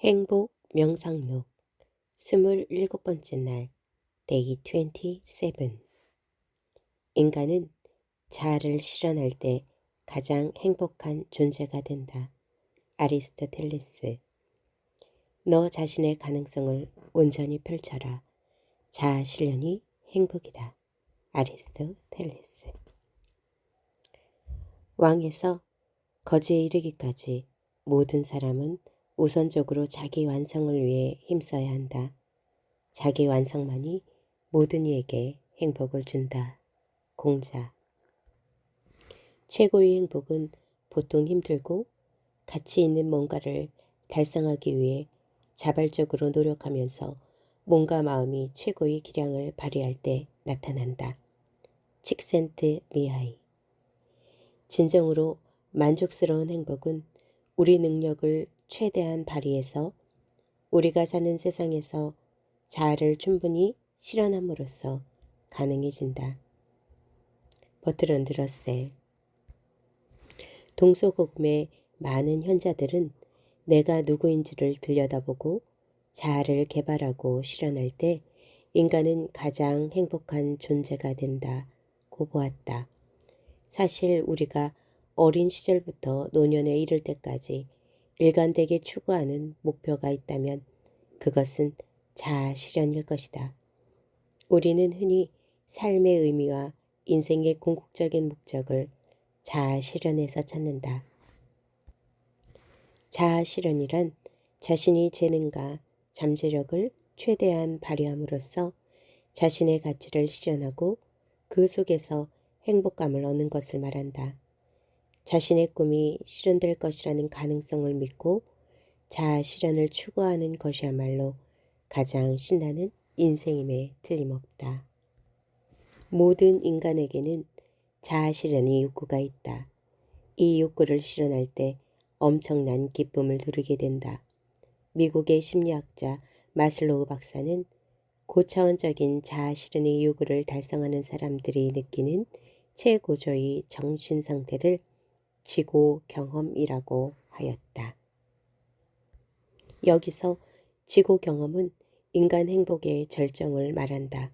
행복 명상록 27번째 날 Day 27. 인간은 자아를 실현할 때 가장 행복한 존재가 된다. 아리스토텔레스. 너 자신의 가능성을 온전히 펼쳐라. 자아 실현이 행복이다. 아리스토텔레스. 왕에서 거지에 이르기까지 모든 사람은 우선적으로 자기 완성을 위해 힘써야 한다. 자기 완성만이 모든 이에게 행복을 준다. 공자. 최고의 행복은 보통 힘들고 가치 있는 뭔가를 달성하기 위해 자발적으로 노력하면서 몸과 마음이 최고의 기량을 발휘할 때 나타난다. 칙센트 미하이. 진정으로 만족스러운 행복은 우리 능력을 최대한 발휘해서 우리가 사는 세상에서 자아를 충분히 실현함으로써 가능해진다. 버트런드 러셀. 동서고금의 많은 현자들은 내가 누구인지를 들여다보고 자아를 개발하고 실현할 때 인간은 가장 행복한 존재가 된다고 보았다. 사실 우리가 어린 시절부터 노년에 이를 때까지 일관되게 추구하는 목표가 있다면 그것은 자아 실현일 것이다. 우리는 흔히 삶의 의미와 인생의 궁극적인 목적을 자아 실현에서 찾는다. 자아 실현이란 자신이 재능과 잠재력을 최대한 발휘함으로써 자신의 가치를 실현하고 그 속에서 행복감을 얻는 것을 말한다. 자신의 꿈이 실현될 것이라는 가능성을 믿고 자아 실현을 추구하는 것이야말로 가장 신나는 인생임에 틀림없다. 모든 인간에게는 자아 실현의 욕구가 있다. 이 욕구를 실현할 때 엄청난 기쁨을 누리게 된다. 미국의 심리학자 마슬로우 박사는 고차원적인 자아 실현의 요구를 달성하는 사람들이 느끼는 최고조의 정신 상태를 지고 경험이라고 하였다. 여기서 지고 경험은 인간 행복의 절정을 말한다.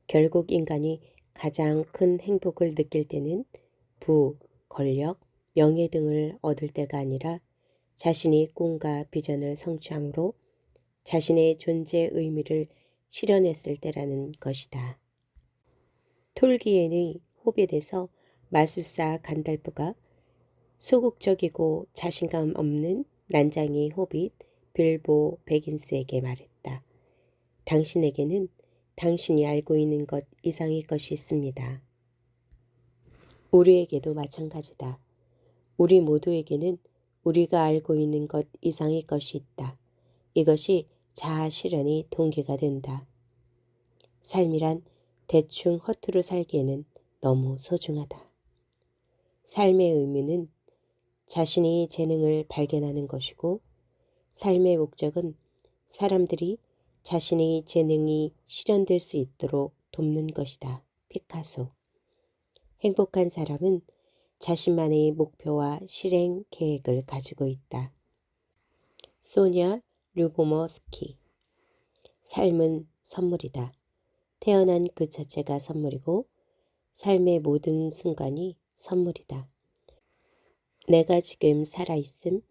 결국 인간이 가장 큰 행복을 느낄 때는 부, 권력, 명예 등을 얻을 때가 아니라 자신이 꿈과 비전을 성취함으로 자신의 존재 의미를 실현했을 때라는 것이다. 톨기엔의 호빗에서 마술사 간달프가 소극적이고 자신감 없는 난장이 호빗 빌보 베긴스에게 말했다. 당신에게는 당신이 알고 있는 것 이상의 것이 있습니다. 우리에게도 마찬가지다. 우리 모두에게는 우리가 알고 있는 것 이상의 것이 있다. 이것이 자아 실현의 동기가 된다. 삶이란 대충 허투루 살기에는 너무 소중하다. 삶의 의미는 자신의 재능을 발견하는 것이고 삶의 목적은 사람들이 자신의 재능이 실현될 수 있도록 돕는 것이다. 피카소. 행복한 사람은 자신만의 목표와 실행 계획을 가지고 있다. 소냐 류보머스키. 삶은 선물이다. 태어난 그 자체가 선물이고 삶의 모든 순간이 선물이다. 내가 지금 살아있음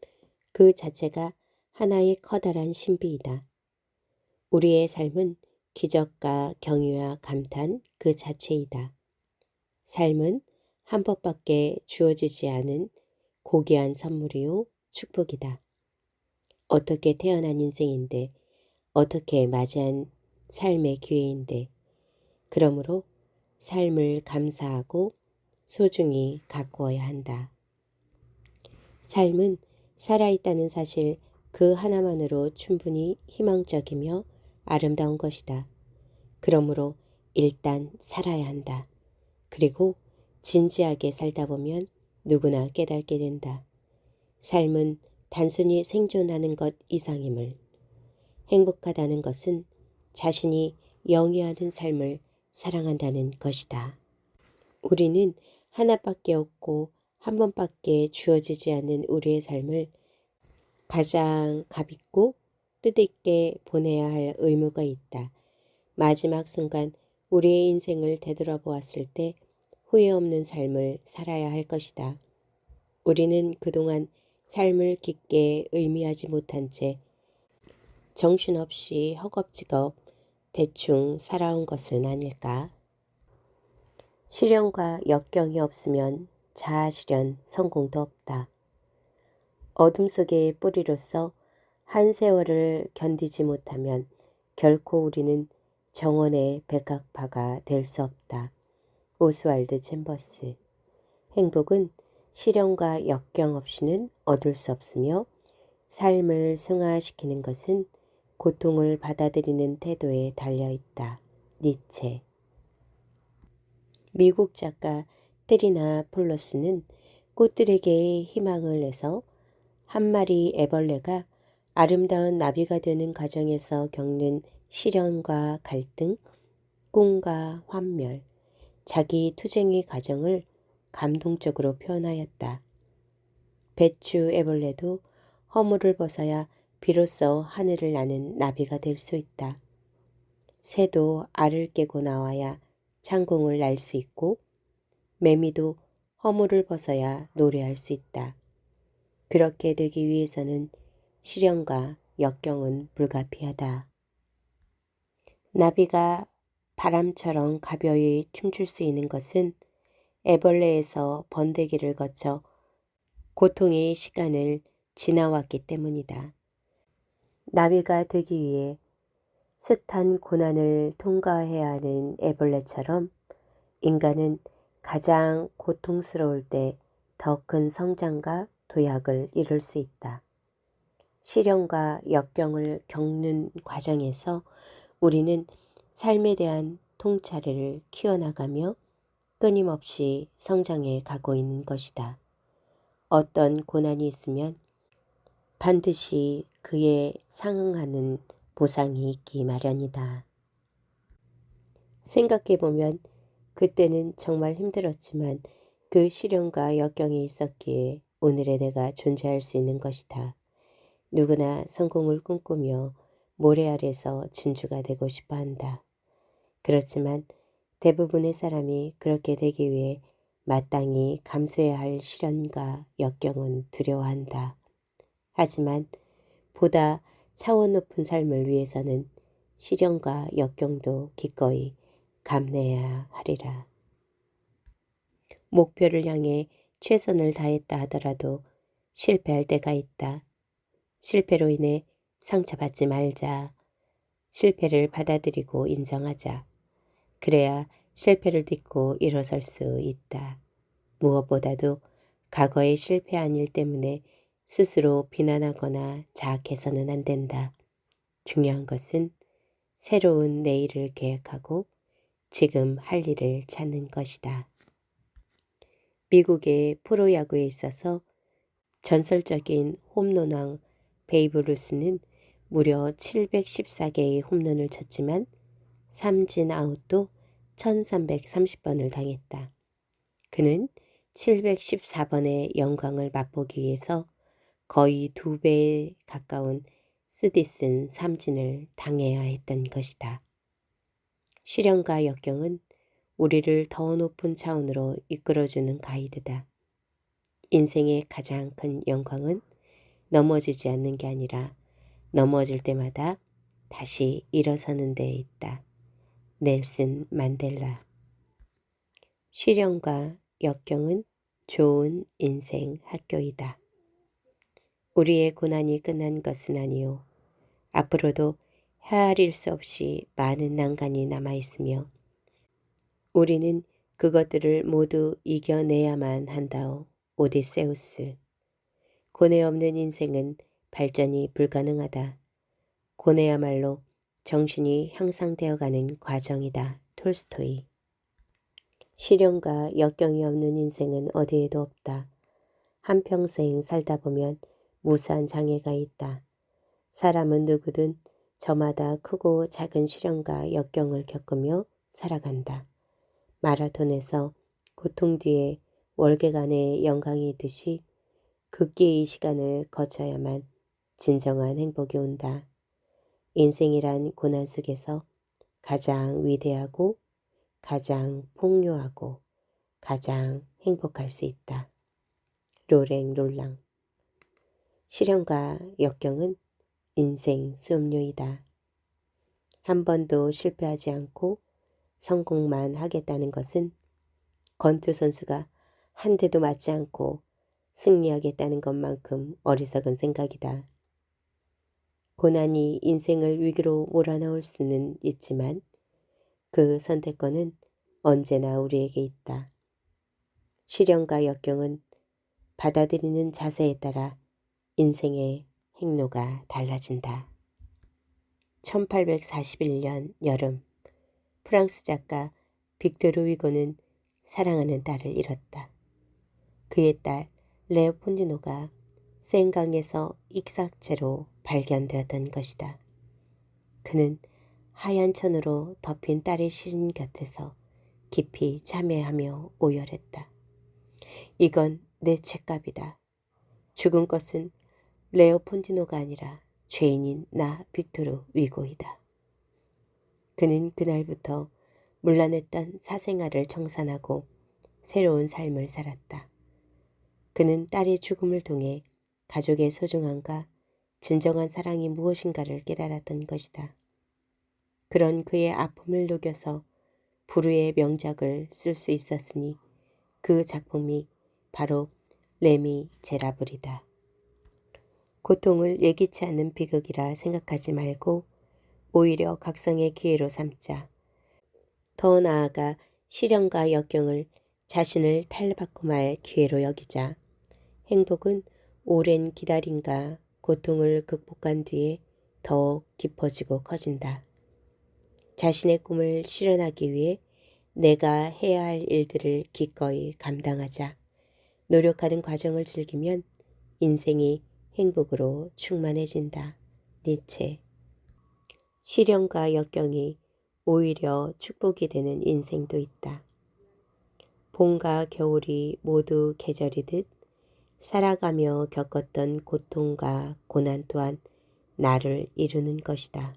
그 자체가 하나의 커다란 신비이다. 우리의 삶은 기적과 경유와 감탄 그 자체이다. 삶은 한 번밖에 주어지지 않은 고귀한 선물이요 축복이다. 어떻게 태어난 인생인데 어떻게 맞이한 삶의 기회인데 그러므로 삶을 감사하고 소중히 가꾸어야 한다. 삶은 살아있다는 사실 그 하나만으로 충분히 희망적이며 아름다운 것이다. 그러므로 일단 살아야 한다. 그리고 진지하게 살다 보면 누구나 깨닫게 된다. 삶은 단순히 생존하는 것 이상임을. 행복하다는 것은 자신이 영위하는 삶을 사랑한다는 것이다. 우리는 하나밖에 없고 한 번밖에 주어지지 않는 우리의 삶을 가장 값있고 뜻있게 보내야 할 의무가 있다. 마지막 순간 우리의 인생을 되돌아보았을 때 후회 없는 삶을 살아야 할 것이다. 우리는 그동안 삶을 깊게 의미하지 못한 채 정신없이 허겁지겁 대충 살아온 것은 아닐까? 시련과 역경이 없으면 자아실현 성공도 없다. 어둠 속의 뿌리로서 한 세월을 견디지 못하면 결코 우리는 정원의 백합화가 될 수 없다. 오스왈드 챔버스. 행복은 시련과 역경 없이는 얻을 수 없으며 삶을 승화시키는 것은 고통을 받아들이는 태도에 달려 있다. 니체. 미국 작가 테리나 폴로스는 꽃들에게 희망을 내서 한 마리 애벌레가 아름다운 나비가 되는 과정에서 겪는 시련과 갈등, 꿈과 환멸, 자기 투쟁의 과정을 감동적으로 표현하였다. 배추 애벌레도 허물을 벗어야 비로소 하늘을 나는 나비가 될 수 있다. 새도 알을 깨고 나와야 창공을 날 수 있고 매미도 허물을 벗어야 노래할 수 있다. 그렇게 되기 위해서는 시련과 역경은 불가피하다. 나비가 바람처럼 가벼이 춤출 수 있는 것은 애벌레에서 번데기를 거쳐 고통의 시간을 지나왔기 때문이다. 나비가 되기 위해 숱한 고난을 통과해야 하는 애벌레처럼 인간은 가장 고통스러울 때 더 큰 성장과 도약을 이룰 수 있다. 시련과 역경을 겪는 과정에서 우리는 삶에 대한 통찰을 키워나가며 끊임없이 성장해 가고 있는 것이다. 어떤 고난이 있으면 반드시 그에 상응하는 보상이 있기 마련이다. 생각해보면 그때는 정말 힘들었지만 그 시련과 역경이 있었기에 오늘의 내가 존재할 수 있는 것이다. 누구나 성공을 꿈꾸며 모래 아래서 진주가 되고 싶어 한다. 그렇지만 대부분의 사람이 그렇게 되기 위해 마땅히 감수해야 할 시련과 역경은 두려워한다. 하지만 보다 차원 높은 삶을 위해서는 시련과 역경도 기꺼이 감내해야 하리라. 목표를 향해 최선을 다했다 하더라도 실패할 때가 있다. 실패로 인해 상처받지 말자. 실패를 받아들이고 인정하자. 그래야 실패를 딛고 일어설 수 있다. 무엇보다도 과거의 실패한 일 때문에 스스로 비난하거나 자학해서는 안 된다. 중요한 것은 새로운 내일을 계획하고 지금 할 일을 찾는 것이다. 미국의 프로야구에 있어서 전설적인 홈런왕 베이브 루스는 무려 714개의 홈런을 쳤지만 삼진 아웃도 1330번을 당했다. 그는 714번의 영광을 맛보기 위해서 거의 2배에 가까운 쓰디쓴 삼진을 당해야 했던 것이다. 시련과 역경은 우리를 더 높은 차원으로 이끌어주는 가이드다. 인생의 가장 큰 영광은 넘어지지 않는 게 아니라 넘어질 때마다 다시 일어서는 데 있다. 넬슨 만델라. 시련과 역경은 좋은 인생 학교이다. 우리의 고난이 끝난 것은 아니요. 앞으로도 헤아릴 수 없이 많은 난관이 남아있으며 우리는 그것들을 모두 이겨내야만 한다오. 오디세우스. 고뇌 없는 인생은 발전이 불가능하다. 고뇌야말로 정신이 향상되어가는 과정이다. 톨스토이. 시련과 역경이 없는 인생은 어디에도 없다. 한평생 살다 보면 무수한 장애가 있다. 사람은 누구든 저마다 크고 작은 시련과 역경을 겪으며 살아간다. 마라톤에서 고통 뒤에 월계간의 영광이 있듯이 극기의 시간을 거쳐야만 진정한 행복이 온다. 인생이란 고난 속에서 가장 위대하고 가장 풍요하고 가장 행복할 수 있다. 로랭 롤랑. 시련과 역경은 인생 수업료이다. 한 번도 실패하지 않고 성공만 하겠다는 것은 권투 선수가 한 대도 맞지 않고 승리하겠다는 것만큼 어리석은 생각이다. 고난이 인생을 위기로 몰아넣을 수는 있지만 그 선택권은 언제나 우리에게 있다. 시련과 역경은 받아들이는 자세에 따라 인생의 행로가 달라진다. 1841년 여름, 프랑스 작가 빅토르 위고는 사랑하는 딸을 잃었다. 그의 딸 레오폴디노가 센강에서 익삭체로 발견되었던 것이다. 그는 하얀 천으로 덮인 딸의 시신 곁에서 깊이 참회하며 오열했다. 이건 내 책값이다. 죽은 것은 레오폴디노가 아니라 죄인인 나 빅토르 위고이다. 그는 그날부터 문란했던 사생활을 청산하고 새로운 삶을 살았다. 그는 딸의 죽음을 통해 가족의 소중함과 진정한 사랑이 무엇인가를 깨달았던 것이다. 그런 그의 아픔을 녹여서 불후의 명작을 쓸 수 있었으니 그 작품이 바로 레미 제라블이다. 고통을 예기치 않는 비극이라 생각하지 말고 오히려 각성의 기회로 삼자. 더 나아가 시련과 역경을 자신을 탈바꿈 말 기회로 여기자. 행복은 오랜 기다림과 고통을 극복한 뒤에 더욱 깊어지고 커진다. 자신의 꿈을 실현하기 위해 내가 해야 할 일들을 기꺼이 감당하자. 노력하는 과정을 즐기면 인생이 행복으로 충만해진다. 니체. 시련과 역경이 오히려 축복이 되는 인생도 있다. 봄과 겨울이 모두 계절이듯 살아가며 겪었던 고통과 고난 또한 나를 이루는 것이다.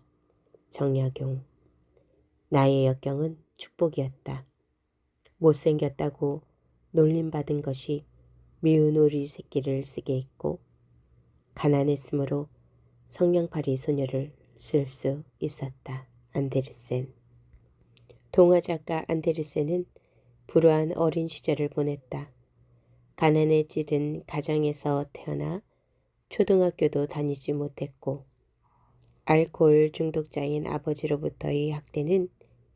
정약용. 나의 역경은 축복이었다. 못생겼다고 놀림받은 것이 미운 오리 새끼를 쓰게 했고 가난했으므로 성냥팔이 소녀를 쓸 수 있었다. 안데르센. 동화작가 안데르센은 불우한 어린 시절을 보냈다. 가난에 찌든 가정에서 태어나 초등학교도 다니지 못했고 알코올 중독자인 아버지로부터의 학대는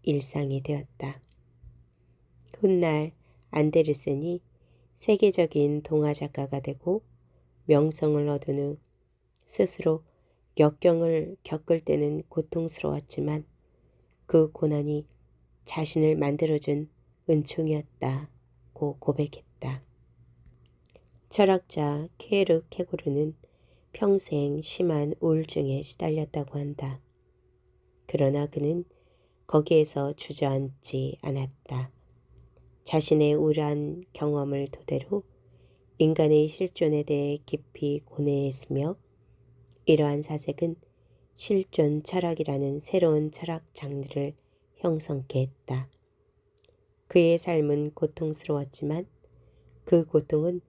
일상이 되었다. 훗날 안데르센이 세계적인 동화작가가 되고 명성을 얻은 후 스스로 역경을 겪을 때는 고통스러웠지만 그 고난이 자신을 만들어준 은총이었다고 고백했다. 철학자 케르케고르는 평생 심한 우울증에 시달렸다고 한다. 그러나 그는 거기에서 주저앉지 않았다. 자신의 우울한 경험을 토대로 인간의 실존에 대해 깊이 고뇌했으며 이러한 사색은 실존 철학이라는 새로운 철학 장르를 형성케 했다. 그의 삶은 고통스러웠지만 그 고통은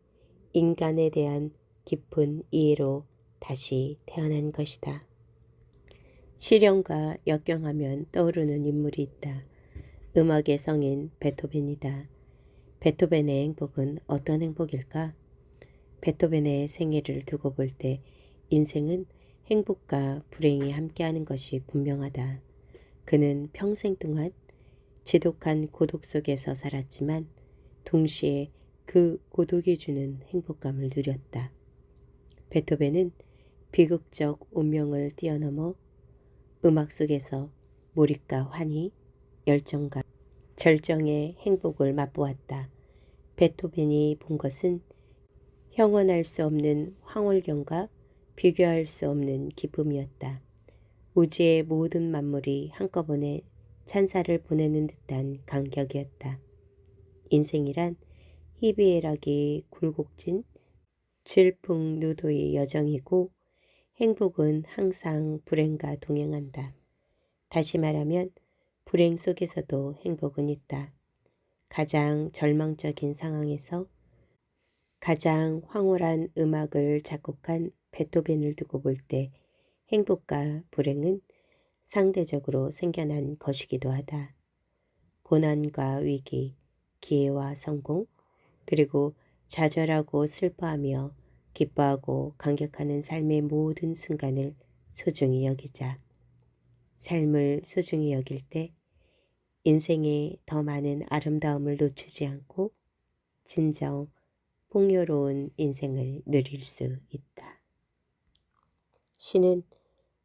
인간에 대한 깊은 이해로 다시 태어난 것이다. 시련과 역경하면 떠오르는 인물이 있다. 음악의 성인 베토벤이다. 베토벤의 행복은 어떤 행복일까? 베토벤의 생애를 두고 볼 때 인생은 행복과 불행이 함께하는 것이 분명하다. 그는 평생 동안 지독한 고독 속에서 살았지만 동시에 그 고독이 주는 행복감을 누렸다. 베토벤은 비극적 운명을 뛰어넘어 음악 속에서 몰입과 환희, 열정과 절정의 행복을 맛보았다. 베토벤이 본 것은 형언할 수 없는 황홀경과 비교할 수 없는 기쁨이었다. 우주의 모든 만물이 한꺼번에 찬사를 보내는 듯한 감격이었다. 인생이란 희비애락이 굴곡진 질풍노도의 여정이고 행복은 항상 불행과 동행한다. 다시 말하면 불행 속에서도 행복은 있다. 가장 절망적인 상황에서 가장 황홀한 음악을 작곡한 베토벤을 두고 볼 때 행복과 불행은 상대적으로 생겨난 것이기도 하다. 고난과 위기, 기회와 성공, 그리고 좌절하고 슬퍼하며 기뻐하고 감격하는 삶의 모든 순간을 소중히 여기자. 삶을 소중히 여길 때 인생의 더 많은 아름다움을 놓치지 않고 진정 풍요로운 인생을 누릴 수 있다. 시는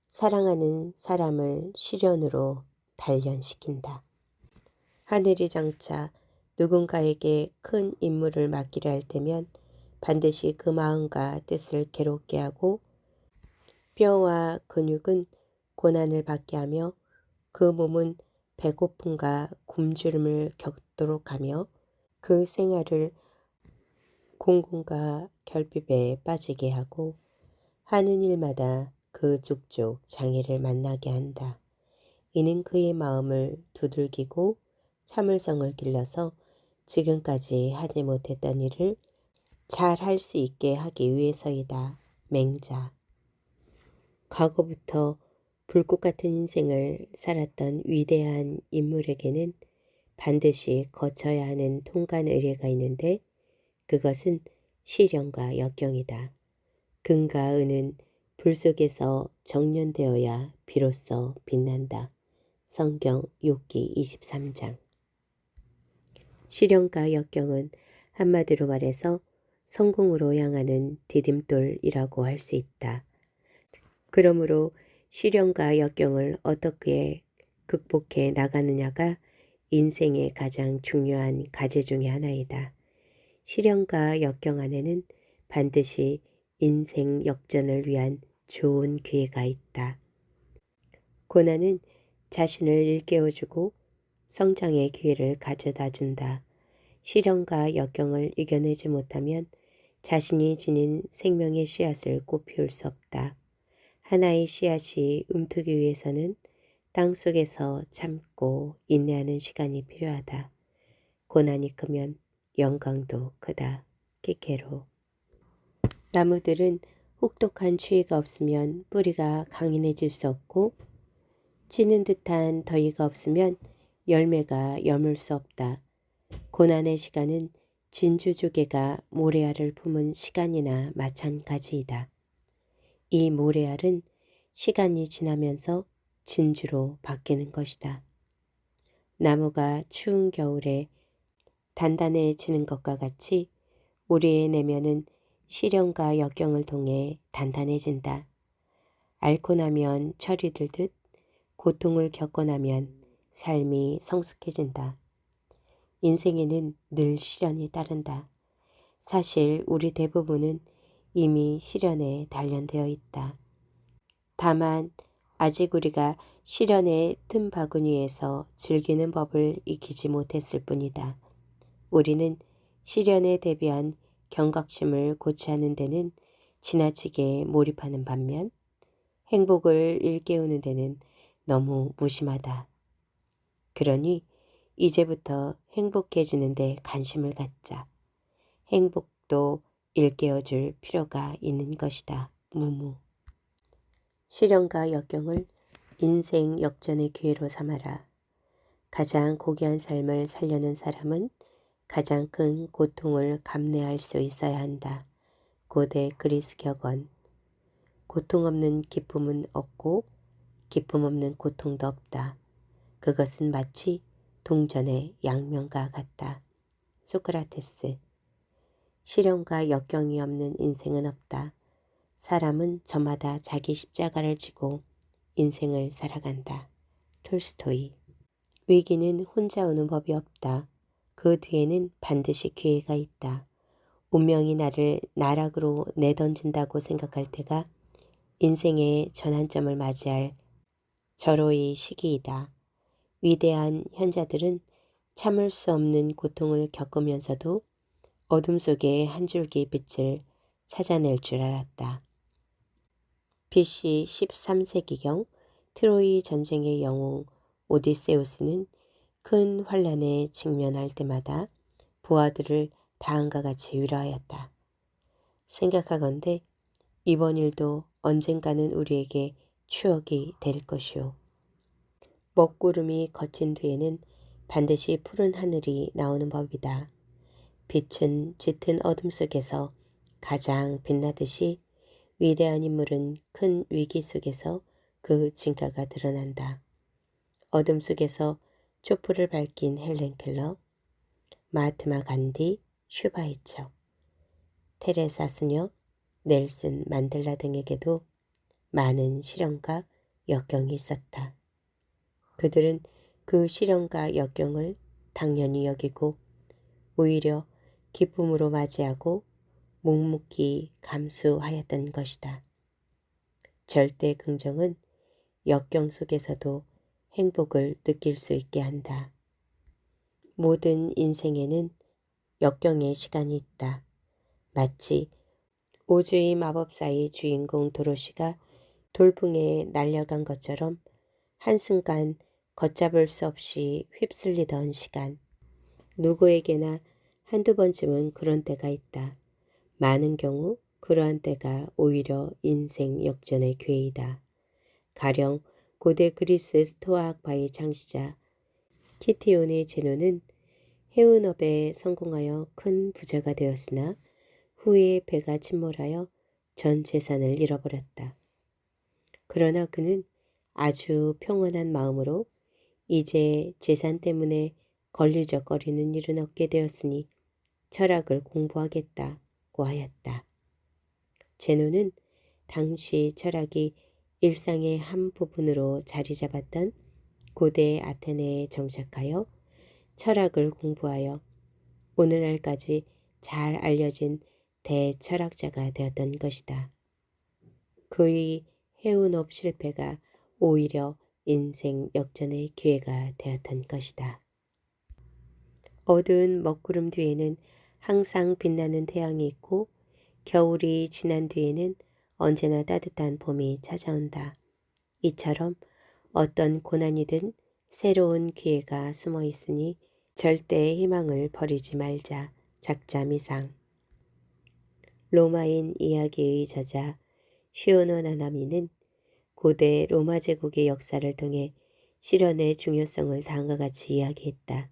사랑하는 사람을 시련으로 단련시킨다. 하늘이 장차 누군가에게 큰 임무를 맡기려 할 때면 반드시 그 마음과 뜻을 괴롭게 하고 뼈와 근육은 고난을 받게 하며 그 몸은 배고픔과 굶주림을 겪도록 하며 그 생활을 공공과 결핍에 빠지게 하고 하는 일마다 그 족족 장애를 만나게 한다. 이는 그의 마음을 두들기고 참을성을 길러서 지금까지 하지 못했던 일을 잘 할 수 있게 하기 위해서이다. 맹자. 과거부터 불꽃 같은 인생을 살았던 위대한 인물에게는 반드시 거쳐야 하는 통관 의례가 있는데 그것은 시련과 역경이다. 금과 은은 불 속에서 정련되어야 비로소 빛난다. 성경 욥기 23장. 시련과 역경은 한마디로 말해서 성공으로 향하는 디딤돌이라고 할 수 있다. 그러므로 시련과 역경을 어떻게 극복해 나가느냐가 인생의 가장 중요한 과제 중의 하나이다. 시련과 역경 안에는 반드시 인생 역전을 위한 좋은 기회가 있다. 고난은 자신을 일깨워주고 성장의 기회를 가져다 준다. 시련과 역경을 이겨내지 못하면 자신이 지닌 생명의 씨앗을 꽃 피울 수 없다. 하나의 씨앗이 움트기 위해서는 땅 속에서 참고 인내하는 시간이 필요하다. 고난이 크면 영광도 크다. 끼케로. 나무들은 혹독한 추위가 없으면 뿌리가 강인해질 수 없고 찌는 듯한 더위가 없으면 열매가 여물 수 없다. 고난의 시간은 진주조개가 모래알을 품은 시간이나 마찬가지이다. 이 모래알은 시간이 지나면서 진주로 바뀌는 것이다. 나무가 추운 겨울에 단단해지는 것과 같이 우리의 내면은 시련과 역경을 통해 단단해진다. 앓고 나면 철이 들듯 고통을 겪고 나면 삶이 성숙해진다. 인생에는 늘 시련이 따른다. 사실 우리 대부분은 이미 시련에 단련되어 있다. 다만 아직 우리가 시련의 틈바구니에서 즐기는 법을 익히지 못했을 뿐이다. 우리는 시련에 대비한 경각심을 고취하는 데는 지나치게 몰입하는 반면 행복을 일깨우는 데는 너무 무심하다. 그러니 이제부터 행복해지는데 관심을 갖자. 행복도 일깨워줄 필요가 있는 것이다. 무무. 시련과 역경을 인생 역전의 기회로 삼아라. 가장 고귀한 삶을 살려는 사람은 가장 큰 고통을 감내할 수 있어야 한다. 고대 그리스 격언. 고통 없는 기쁨은 없고 기쁨 없는 고통도 없다. 그것은 마치 동전의 양면과 같다. 소크라테스. 시련과 역경이 없는 인생은 없다. 사람은 저마다 자기 십자가를 지고 인생을 살아간다. 톨스토이. 위기는 혼자 오는 법이 없다. 그 뒤에는 반드시 기회가 있다. 운명이 나를 나락으로 내던진다고 생각할 때가 인생의 전환점을 맞이할 절호의 시기이다. 위대한 현자들은 참을 수 없는 고통을 겪으면서도 어둠 속에 한 줄기 빛을 찾아낼 줄 알았다. BC 13세기경 트로이 전쟁의 영웅 오디세우스는 큰 환란에 직면할 때마다 부하들을 다음과 같이 위로하였다. 생각하건대 이번 일도 언젠가는 우리에게 추억이 될 것이오. 먹구름이 걷힌 뒤에는 반드시 푸른 하늘이 나오는 법이다. 빛은 짙은 어둠 속에서 가장 빛나듯이 위대한 인물은 큰 위기 속에서 그 진가가 드러난다. 어둠 속에서 촛불을 밝힌 헬렌 켈러, 마하트마 간디, 슈바이처, 테레사 수녀, 넬슨 만델라 등에게도 많은 시련과 역경이 있었다. 그들은 그 시련과 역경을 당연히 여기고 오히려 기쁨으로 맞이하고 묵묵히 감수하였던 것이다. 절대 긍정은 역경 속에서도 행복을 느낄 수 있게 한다. 모든 인생에는 역경의 시간이 있다. 마치 오즈의 마법사의 주인공 도로시가 돌풍에 날려간 것처럼 한순간 걷잡을 수 없이 휩쓸리던 시간. 누구에게나 한두 번쯤은 그런 때가 있다. 많은 경우 그러한 때가 오히려 인생 역전의 기회이다. 가령 고대 그리스 스토아학파의 창시자 키티온의 제노는 해운업에 성공하여 큰 부자가 되었으나 후에 배가 침몰하여 전 재산을 잃어버렸다. 그러나 그는 아주 평온한 마음으로 이제 재산 때문에 걸리적거리는 일은 없게 되었으니 철학을 공부하겠다고 하였다. 제노는 당시 철학이 일상의 한 부분으로 자리 잡았던 고대 아테네에 정착하여 철학을 공부하여 오늘날까지 잘 알려진 대철학자가 되었던 것이다. 그의 해운업 실패가 오히려 인생 역전의 기회가 되었던 것이다. 어두운 먹구름 뒤에는 항상 빛나는 태양이 있고 겨울이 지난 뒤에는 언제나 따뜻한 봄이 찾아온다. 이처럼 어떤 고난이든 새로운 기회가 숨어 있으니 절대 희망을 버리지 말자. 작자미상. 로마인 이야기의 저자 시오노 나나미는 고대 로마 제국의 역사를 통해 실현의 중요성을 다음과 같이 이야기했다.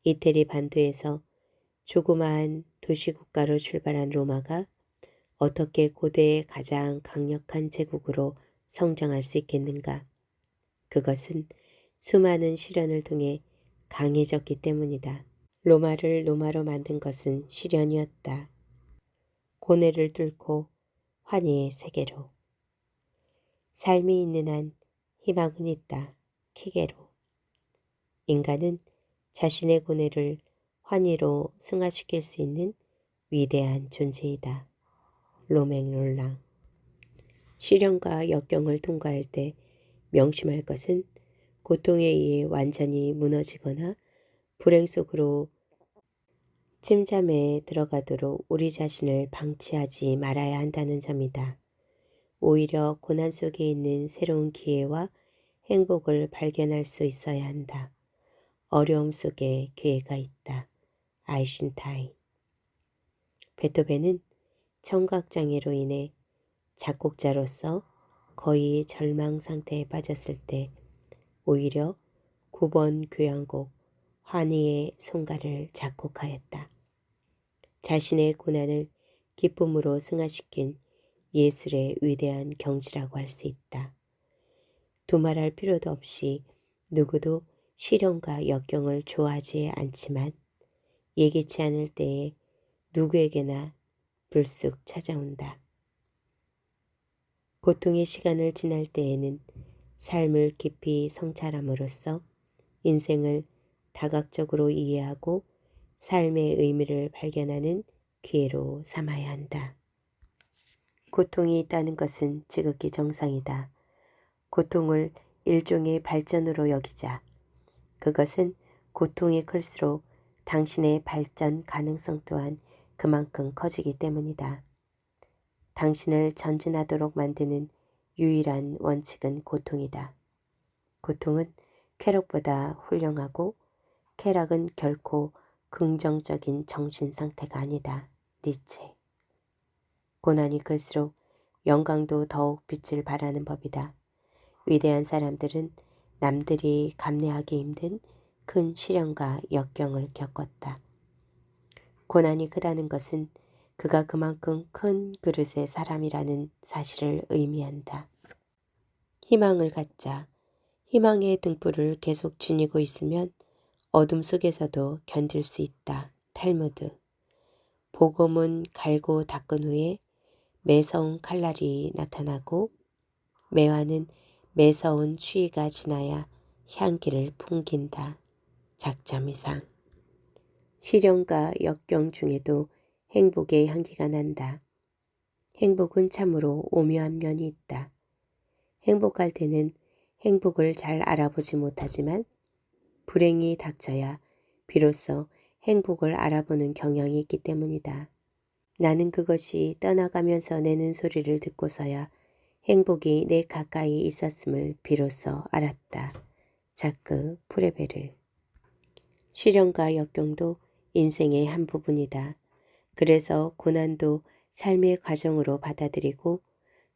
이태리 반도에서 조그마한 도시국가로 출발한 로마가 어떻게 고대의 가장 강력한 제국으로 성장할 수 있겠는가? 그것은 수많은 시련을 통해 강해졌기 때문이다. 로마를 로마로 만든 것은 시련이었다. 고뇌를 뚫고 환희의 세계로. 삶이 있는 한 희망은 있다. 키게로. 인간은 자신의 고뇌를 환희로 승화시킬 수 있는 위대한 존재이다. 로맹 롤랑. 시련과 역경을 통과할 때 명심할 것은 고통에 의해 완전히 무너지거나 불행 속으로 침잠에 들어가도록 우리 자신을 방치하지 말아야 한다는 점이다. 오히려 고난 속에 있는 새로운 기회와 행복을 발견할 수 있어야 한다. 어려움 속에 기회가 있다. 아이신타인. 베토벤은 청각장애로 인해 작곡자로서 거의 절망 상태에 빠졌을 때 오히려 9번 교향곡 환희의 송가를 작곡하였다. 자신의 고난을 기쁨으로 승화시킨 예술의 위대한 경지라고 할 수 있다. 두말할 필요도 없이 누구도 시련과 역경을 좋아하지 않지만 예기치 않을 때에 누구에게나 불쑥 찾아온다. 고통의 시간을 지날 때에는 삶을 깊이 성찰함으로써 인생을 다각적으로 이해하고 삶의 의미를 발견하는 기회로 삼아야 한다. 고통이 있다는 것은 지극히 정상이다. 고통을 일종의 발전으로 여기자. 그것은 고통이 클수록 당신의 발전 가능성 또한 그만큼 커지기 때문이다. 당신을 전진하도록 만드는 유일한 원칙은 고통이다. 고통은 쾌락보다 훌륭하고 쾌락은 결코 긍정적인 정신 상태가 아니다. 니체. 고난이 클수록 영광도 더욱 빛을 발하는 법이다. 위대한 사람들은 남들이 감내하기 힘든 큰 시련과 역경을 겪었다. 고난이 크다는 것은 그가 그만큼 큰 그릇의 사람이라는 사실을 의미한다. 희망을 갖자. 희망의 등불을 계속 지니고 있으면 어둠 속에서도 견딜 수 있다. 탈무드. 복음은 갈고 닦은 후에 매서운 칼날이 나타나고 매화는 매서운 추위가 지나야 향기를 풍긴다. 작자미상. 시련과 역경 중에도 행복의 향기가 난다. 행복은 참으로 오묘한 면이 있다. 행복할 때는 행복을 잘 알아보지 못하지만 불행이 닥쳐야 비로소 행복을 알아보는 경향이 있기 때문이다. 나는 그것이 떠나가면서 내는 소리를 듣고서야 행복이 내 가까이 있었음을 비로소 알았다. 자크 프레베르. 시련과 역경도 인생의 한 부분이다. 그래서 고난도 삶의 과정으로 받아들이고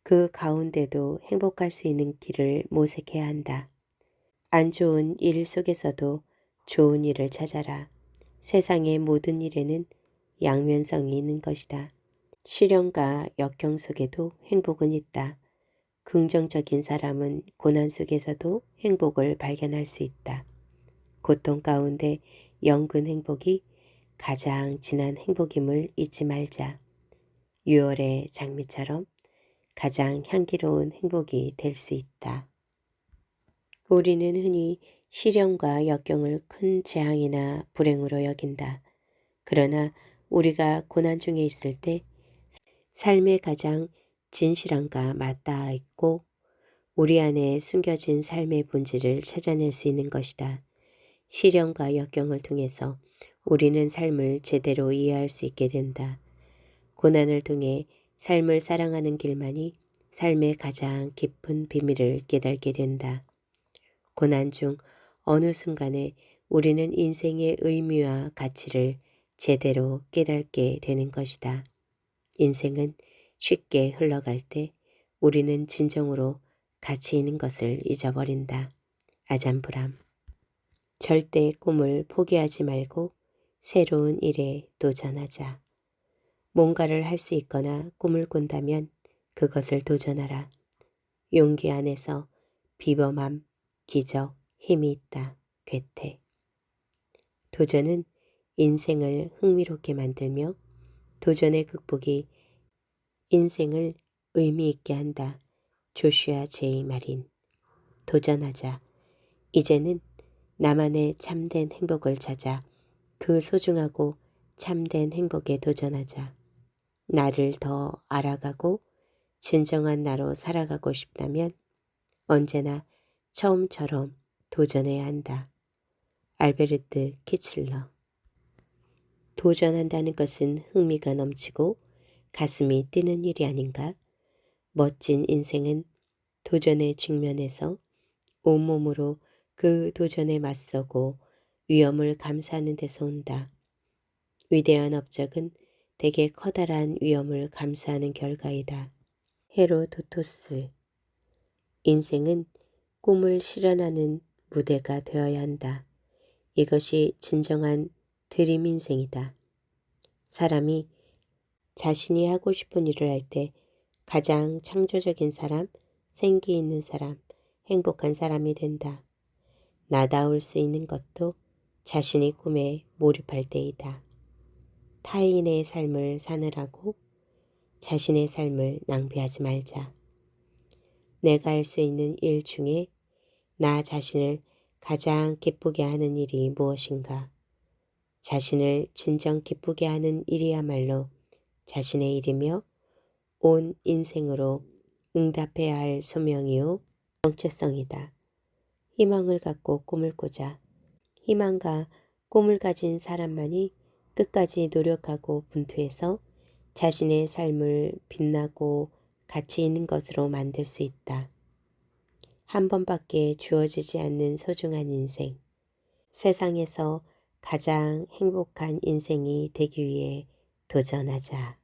그 가운데도 행복할 수 있는 길을 모색해야 한다. 안 좋은 일 속에서도 좋은 일을 찾아라. 세상의 모든 일에는 양면성이 있는 것이다. 시련과 역경 속에도 행복은 있다. 긍정적인 사람은 고난 속에서도 행복을 발견할 수 있다. 고통 가운데 영근 행복이 가장 진한 행복임을 잊지 말자. 6월의 장미처럼 가장 향기로운 행복이 될 수 있다. 우리는 흔히 시련과 역경을 큰 재앙이나 불행으로 여긴다. 그러나 우리가 고난 중에 있을 때 삶의 가장 진실함과 맞닿아 있고 우리 안에 숨겨진 삶의 본질을 찾아낼 수 있는 것이다. 시련과 역경을 통해서 우리는 삶을 제대로 이해할 수 있게 된다. 고난을 통해 삶을 사랑하는 길만이 삶의 가장 깊은 비밀을 깨닫게 된다. 고난 중 어느 순간에 우리는 인생의 의미와 가치를 제대로 깨닫게 되는 것이다. 인생은 쉽게 흘러갈 때 우리는 진정으로 가치 있는 것을 잊어버린다. 아잠브람. 절대 꿈을 포기하지 말고 새로운 일에 도전하자. 뭔가를 할 수 있거나 꿈을 꾼다면 그것을 도전하라. 용기 안에서 비범함, 기적, 힘이 있다. 괴테. 도전은 인생을 흥미롭게 만들며 도전의 극복이 인생을 의미 있게 한다. 조슈아 제이 마린. 도전하자. 이제는 나만의 참된 행복을 찾아 그 소중하고 참된 행복에 도전하자. 나를 더 알아가고 진정한 나로 살아가고 싶다면 언제나 처음처럼 도전해야 한다. 알베르트 키칠러. 도전한다는 것은 흥미가 넘치고 가슴이 뛰는 일이 아닌가? 멋진 인생은 도전에 직면해서 온몸으로 그 도전에 맞서고 위험을 감수하는 데서 온다. 위대한 업적은 대개 커다란 위험을 감수하는 결과이다. 헤로도토스. 인생은 꿈을 실현하는 무대가 되어야 한다. 이것이 진정한 드림 인생이다. 사람이 자신이 하고 싶은 일을 할 때 가장 창조적인 사람, 생기 있는 사람, 행복한 사람이 된다. 나다울 수 있는 것도 자신이 꿈에 몰입할 때이다. 타인의 삶을 사느라고 자신의 삶을 낭비하지 말자. 내가 할 수 있는 일 중에 나 자신을 가장 기쁘게 하는 일이 무엇인가? 자신을 진정 기쁘게 하는 일이야말로 자신의 일이며 온 인생으로 응답해야 할 소명이요 정체성이다. 희망을 갖고 꿈을 꾸자. 희망과 꿈을 가진 사람만이 끝까지 노력하고 분투해서 자신의 삶을 빛나고 가치 있는 것으로 만들 수 있다. 한 번밖에 주어지지 않는 소중한 인생. 세상에서 가장 행복한 인생이 되기 위해 도전하자.